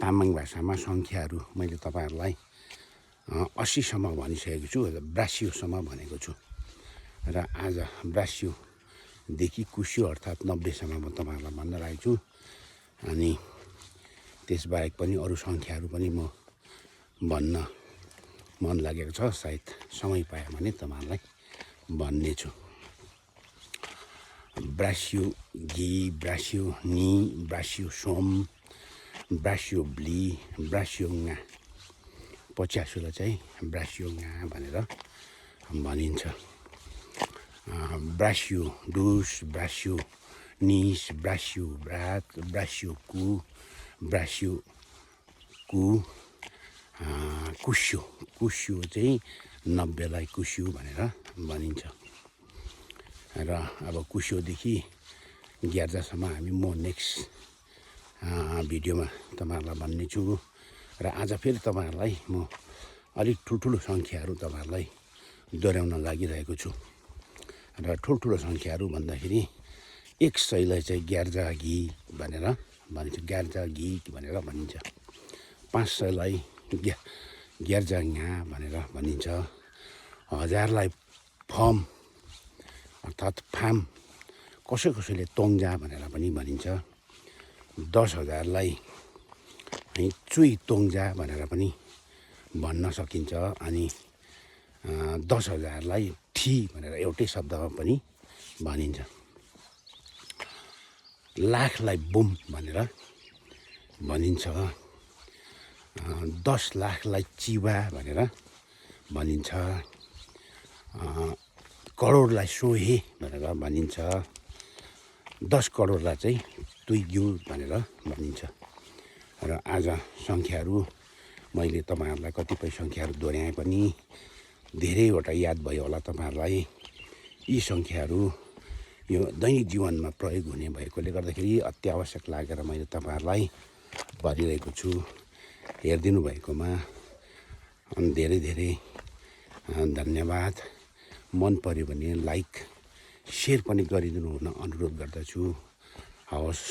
तामाङ भाषामा सङ्ख्याहरू मैले तपाईँहरूलाई 80सम्म भनिसकेको छु, 82सम्म भनेको छु र आज 82देखि कुस्यो अर्थात् 90सम्म म तपाईँहरूलाई भन्न लागेको छु। अनि त्यसबाहेक पनि अरू सङ्ख्याहरू पनि म भन्न मन लागेको छ, सायद समय पाएँ भने तपाईँहरूलाई भन्नेछु। ब्रास्यो घी, ब्रास्यो नि, ब्रास्यो सोम, ब्रास्यो ब्ली, ब्रास्यो ङा, पच्यासुलाई चाहिँ ब्रास्यो ङा भनेर भनिन्छ। ब्रास्यो डुस, ब्रास्यो निस, ब्रास्यो ब्रात, ब्रास्यो कु, ब्रास्यो कु, कुस्यो, कुस्यो चाहिँ 90लाई कुस्यो भनेर भनिन्छ। र अब कुस्योदेखि 11सम्म म नेक्स्ट भिडियोमा तपाईँहरूलाई भन्ने छु। र आज फेरि तपाईँहरूलाई म अलिक ठुल्ठुलो सङ्ख्याहरू तपाईँहरूलाई दोहोऱ्याउन लागिरहेको छु। र ठुल्ठुलो सङ्ख्याहरू भन्दाखेरि 100लाई चाहिँ ग्यार्जा घी भनेर भनिन्छ, ग्यार्जा घी भनेर भनिन्छ। 500लाई ग्यार्जा ङा भनेर भनिन्छ। 1000लाई फम अर्थात् फाम, कसैले तोङ्जा भनेर पनि भनिन्छ। 10,000लाई चुई तोङ्जा भनेर पनि भन्न सकिन्छ। अनि 10,000लाई ठी भनेर एउटै शब्दमा पनि भनिन्छ। लाखलाई बुम भनेर भनिन्छ। 10 लाखलाई चिवा भनेर भनिन्छ। करोडलाई सोहे भनेर भनिन्छ। 10 करोडलाई चाहिँ तुइग्यु भनेर भनिन्छ। र आज सङ्ख्याहरू मैले तपाईँहरूलाई कतिपय सङ्ख्याहरू दोहोऱ्याएँ पनि धेरैवटा याद भयो होला तपाईँहरूलाई। यी सङ्ख्याहरू यो दैनिक जीवनमा प्रयोग हुने भएकोले गर्दाखेरि अत्यावश्यक लागेर मैले तपाईँहरूलाई भनिरहेको छु। हेरिदिनु भएकोमा धेरै धेरै धन्यवाद। मन पर्यो भने लाइक सेयर पनि गरिदिनु हुन अनुरोध गर्दछु। हवस्।